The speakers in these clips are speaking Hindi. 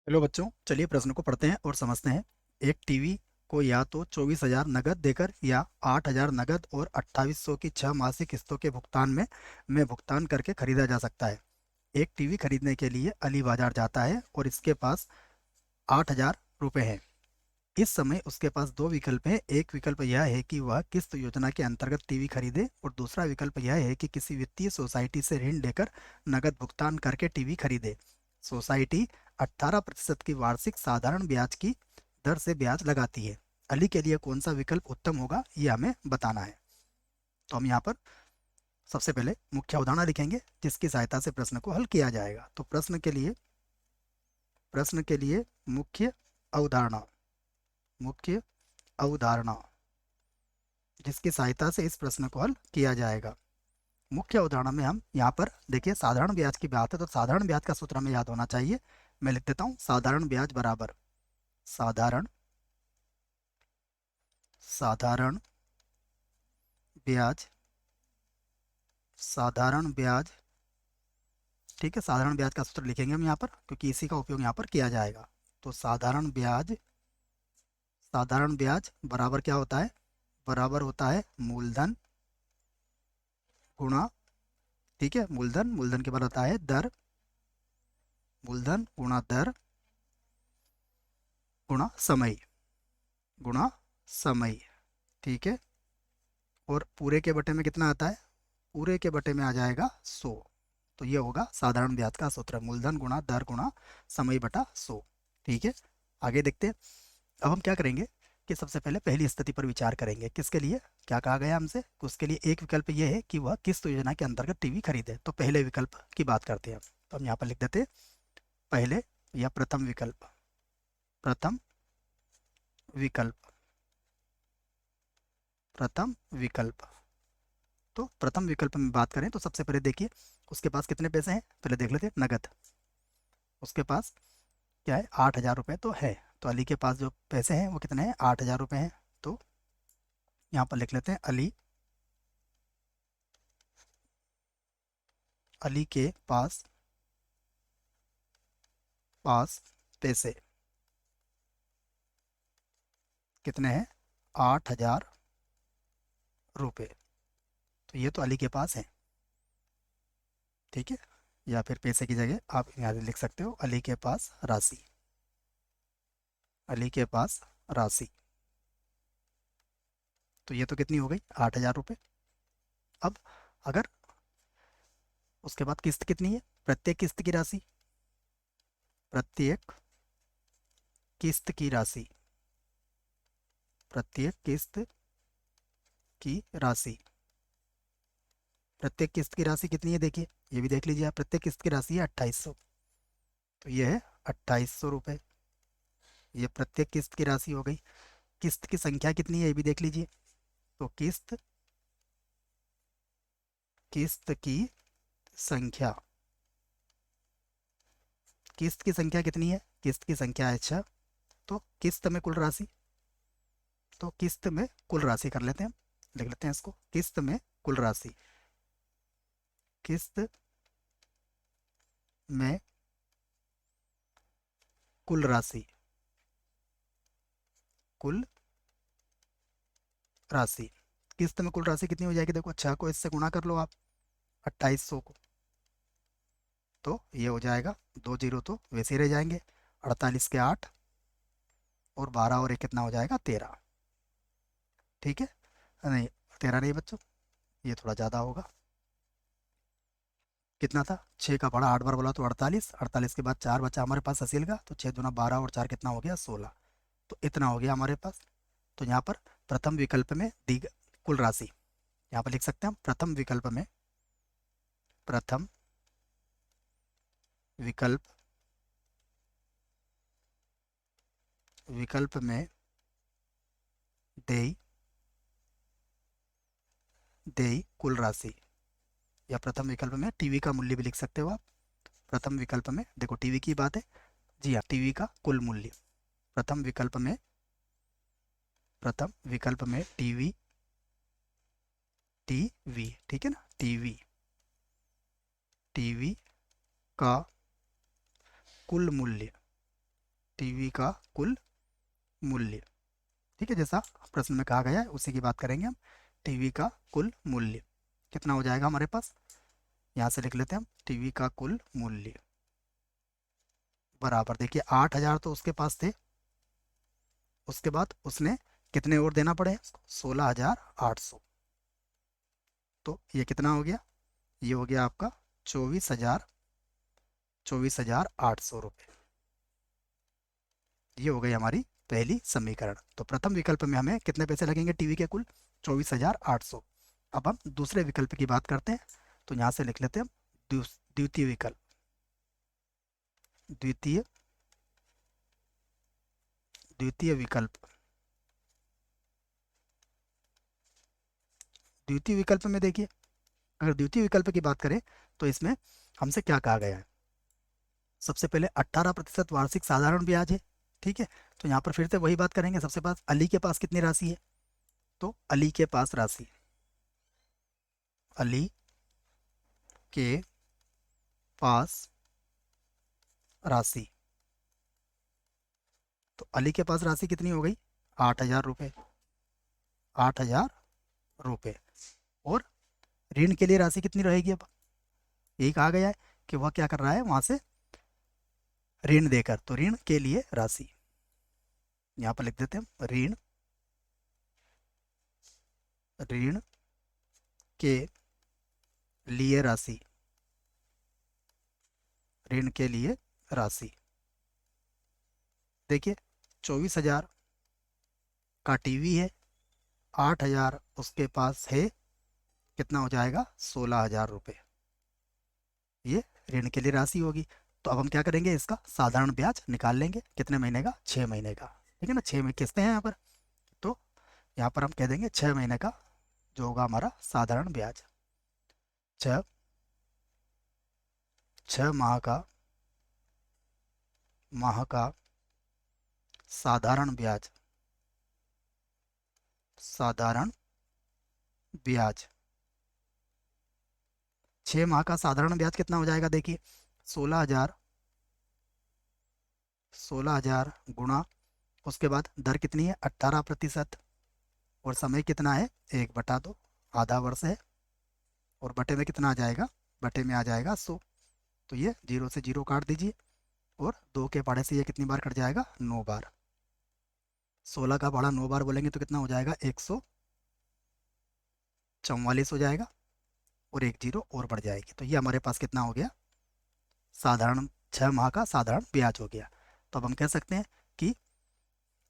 हेलो बच्चों, चलिए प्रश्न को पढ़ते हैं और समझते हैं। एक टीवी को या तो 24,000 नगद देकर या 8,000 नगद और 2800 की 6 मासिक किस्तों के भुगतान में भुगतान करके खरीदा जा सकता है। एक टीवी खरीदने के लिए अली बाजार जाता है और इसके पास 8,000 रुपये हैं। इस समय उसके पास दो विकल्प हैं। एक विकल्प यह है कि वह किस्त योजना के अंतर्गत टीवी खरीदे और दूसरा विकल्प यह है कि किसी वित्तीय सोसाइटी से ऋण लेकर नगद भुगतान करके टीवी खरीदे। सोसाइटी 18% की वार्षिक साधारण ब्याज की दर से ब्याज लगाती है। अली के लिए कौन सा विकल्प उत्तम होगा, यह हमें बताना है। तो हम यहाँ पर सबसे पहले मुख्य अवधारणा लिखेंगे जिसकी सहायता से प्रश्न को हल किया जाएगा। तो प्रश्न के लिए मुख्य अवधारणा जिसकी सहायता से इस प्रश्न को हल किया जाएगा। मुख्य अवधारणा में हम यहाँ पर देखिए साधारण ब्याज की बात है, तो साधारण ब्याज का सूत्र हमें याद होना चाहिए। मैं लिख देता हूँ, साधारण ब्याज बराबर साधारण साधारण ब्याज साधारण ब्याज। ठीक है, साधारण ब्याज का सूत्र लिखेंगे हम यहाँ पर क्योंकि इसी का उपयोग यहाँ पर किया जाएगा। तो साधारण ब्याज बराबर क्या होता है? बराबर होता है मूलधन गुणा, ठीक है, मूलधन मूलधन के बाद होता है दर, मूलधन गुणा दर गुणा समय। ठीक है, और पूरे के बटे में कितना आता है? पूरे के बटे में आ जाएगा 100। तो ये होगा साधारण ब्याज का सूत्र, मूलधन गुणा दर गुणा समय बटा 100। ठीक है, आगे देखते हैं। अब हम क्या करेंगे कि सबसे पहले पहली स्थिति पर विचार करेंगे। किसके लिए क्या कहा गया हमसे? कि उसके लिए एक विकल्प ये है कि वह किस्त योजना के अंतर्गत टीवी खरीदे। तो पहले विकल्प की बात करते हैं। तो हम यहाँ पर लिख देते हैं पहले या प्रथम विकल्प। प्रथम विकल्प। तो प्रथम विकल्प में बात करें तो सबसे पहले देखिए उसके पास कितने पैसे हैं, पहले देख लेते हैं। नगद उसके पास क्या है? 8,000 रुपये तो है। तो अली के पास जो पैसे हैं वो कितने हैं? 8,000 रुपये हैं। तो यहाँ पर लिख लेते हैं अली के पास पैसे कितने हैं? 8,000 रुपये। तो ये तो अली के पास है। ठीक है, या फिर पैसे की जगह आप यहाँ लिख सकते हो अली के पास राशि। तो ये तो कितनी हो गई? 8,000 रुपये। अब अगर उसके बाद किस्त कितनी है? प्रत्येक किस्त की राशि, प्रत्येक किस्त की राशि, प्रत्येक किस्त की राशि। प्रत्येक किस्त की राशि कितनी है? देखिए ये भी देख लीजिए आप, प्रत्येक किस्त की राशि है 2,800। तो ये है 2,800 रुपये। ये प्रत्येक किस्त की राशि हो गई। किस्त की संख्या कितनी है ये भी देख लीजिए। तो किस्त की संख्या, किस्त की संख्या कितनी है? किस्त की संख्या है 6। तो किस्त में कुल राशि, तो किस्त में कुल राशि कर लेते हैं, लिख लेते हैं इसको किस्त में कुल राशि। किस्त में कुल राशि, कुल राशि। किस्त में कुल राशि कितनी हो जाएगी? देखो 6 को इससे गुणा कर लो आप, 2,800 को। तो ये हो जाएगा, 2 जीरो तो वैसे ही रह जाएंगे। 48 के 8 और 12 और एक कितना हो जाएगा? 13। ठीक है, नहीं 13 नहीं बच्चों, ये थोड़ा ज़्यादा होगा। कितना था? 6 का पढ़ा 8 बार बोला तो 48। 48 के बाद 4 बचा हमारे पास असील का, तो 6 दूना 12 और 4 कितना हो गया? 16। तो इतना हो गया हमारे पास। तो यहाँ पर प्रथम विकल्प में दी कुल राशि यहाँ पर लिख सकते हैं हम। प्रथम विकल्प विकल्प में देय देय कुल राशि, या प्रथम विकल्प में टीवी का मूल्य भी लिख सकते हो आप। प्रथम विकल्प में देखो टीवी की बात है, जी हाँ, टीवी का कुल मूल्य। प्रथम विकल्प में टीवी, ठीक है ना, टीवी का कुल मूल्य टीवी का कुल मूल्य। ठीक है, जैसा प्रश्न में कहा गया है उसी की बात करेंगे हम। टीवी का कुल मूल्य कितना हो जाएगा हमारे पास, यहाँ से लिख लेते हैं हम, टीवी का कुल मूल्य बराबर, देखिए 8,000 तो उसके पास थे, उसके बाद उसने कितने और देना पड़े, 16,800। तो ये कितना हो गया, ये हो गया आपका 24,800 रुपये। ये हो गई हमारी पहली समीकरण। तो प्रथम विकल्प में हमें कितने पैसे लगेंगे टीवी के कुल, 24,800। अब हम दूसरे विकल्प की बात करते हैं, तो यहाँ से लिख लेते हैं हम द्वितीय विकल्प। द्वितीय द्वितीय विकल्प द्वितीय विकल्प में देखिए, अगर द्वितीय विकल्प की बात करें तो इसमें हमसे क्या कहा गया है, सबसे पहले 18% वार्षिक साधारण ब्याज है। ठीक है, तो यहाँ पर फिर से वही बात करेंगे, सबसे पास अली के पास कितनी राशि है, तो अली के पास राशि, अली के पास राशि, तो अली के पास राशि कितनी हो गई, 8,000 रुपये, 8,000 रुपये। और ऋण के लिए राशि कितनी रहेगी, अब यही कहा गया है कि वह क्या कर रहा है वहां से ऋण देकर, तो ऋण के लिए राशि यहाँ पर लिख देते हैं, ऋण ऋण के लिए राशि, ऋण के लिए राशि। देखिए 24,000 का टीवी है, 8,000 उसके पास है, कितना हो जाएगा, 16,000 रुपये। ये ऋण के लिए राशि होगी। तो अब हम क्या करेंगे, इसका साधारण ब्याज निकाल लेंगे, कितने महीने का, 6 महीने का। ठीक है ना, 6 में किस्तें हैं यहाँ पर, तो यहाँ पर हम कह देंगे 6 महीने का जो होगा हमारा साधारण ब्याज। छः 6 माह का साधारण ब्याज, साधारण ब्याज 6 माह का साधारण ब्याज कितना हो जाएगा, देखिए 16,000, 16,000 गुणा, उसके बाद दर कितनी है, 18%, और समय कितना है, 1/2, आधा वर्ष है, और बटे में कितना आ जाएगा, बटे में आ जाएगा 100। तो ये 0 से 0 काट दीजिए, और 2 के पहाड़े से ये कितनी बार कट जाएगा, 9 बार। 16 का पहाड़ा 9 बार बोलेंगे तो कितना हो जाएगा, 144 हो जाएगा, और एक जीरो और बढ़ जाएगी। तो ये हमारे पास कितना हो गया, साधारण 6 माह का साधारण ब्याज हो गया। तो अब हम कह सकते हैं कि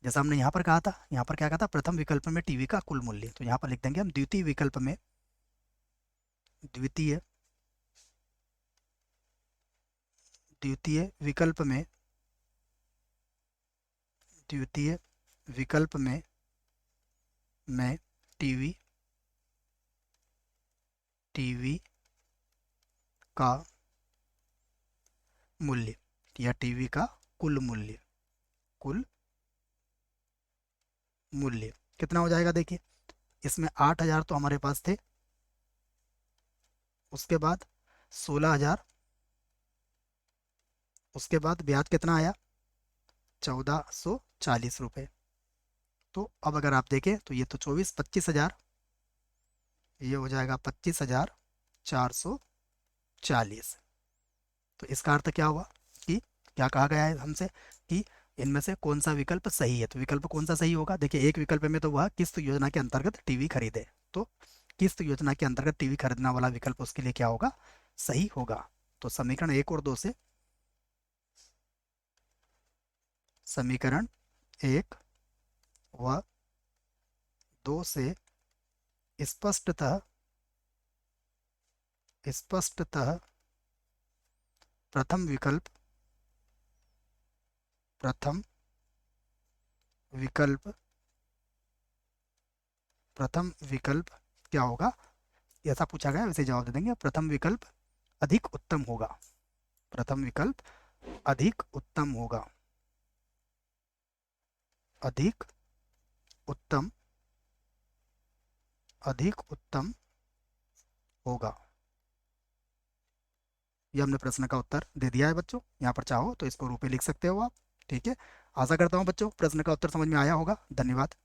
जैसा हमने यहाँ पर कहा था, यहाँ पर क्या कहा था, प्रथम विकल्प में टीवी का कुल मूल्य, तो यहाँ पर लिख देंगे हम द्वितीय विकल्प में, द्वितीय द्वितीय विकल्प में द्वितीय विकल्प में मैं टीवी टीवी का मूल्य, या टीवी का कुल मूल्य, कुल मूल्य कितना हो जाएगा, देखिए इसमें 8,000 तो हमारे पास थे, उसके बाद 16,000, उसके बाद ब्याज कितना आया, 1,440 रुपये। तो अब अगर आप देखें तो ये तो 25,000, ये हो जाएगा 25,440। तो इसका अर्थ क्या हुआ कि क्या कहा गया है हमसे कि इनमें से कौन सा विकल्प सही है, तो विकल्प कौन सा सही होगा, देखिए एक विकल्प में तो वह किस्त योजना के अंतर्गत टीवी खरीदे, तो किस्त योजना के अंतर्गत टीवी खरीदने वाला विकल्प उसके लिए क्या होगा, सही होगा। तो समीकरण 1 और 2 से, समीकरण 1 व 2 से स्पष्टतः स्पष्टतः प्रथम विकल्प प्रथम विकल्प प्रथम विकल्प क्या होगा, ऐसा पूछा गया वैसे जवाब दे देंगे, प्रथम विकल्प अधिक उत्तम होगा, प्रथम विकल्प अधिक उत्तम होगा, अधिक उत्तम अधिक उत्तम होगा। ये हमने प्रश्न का उत्तर दे दिया है बच्चों, यहाँ पर चाहो तो इसको रुपए लिख सकते हो आप। ठीक है। आशा करता हूँ बच्चों प्रश्न का उत्तर समझ में आया होगा। धन्यवाद।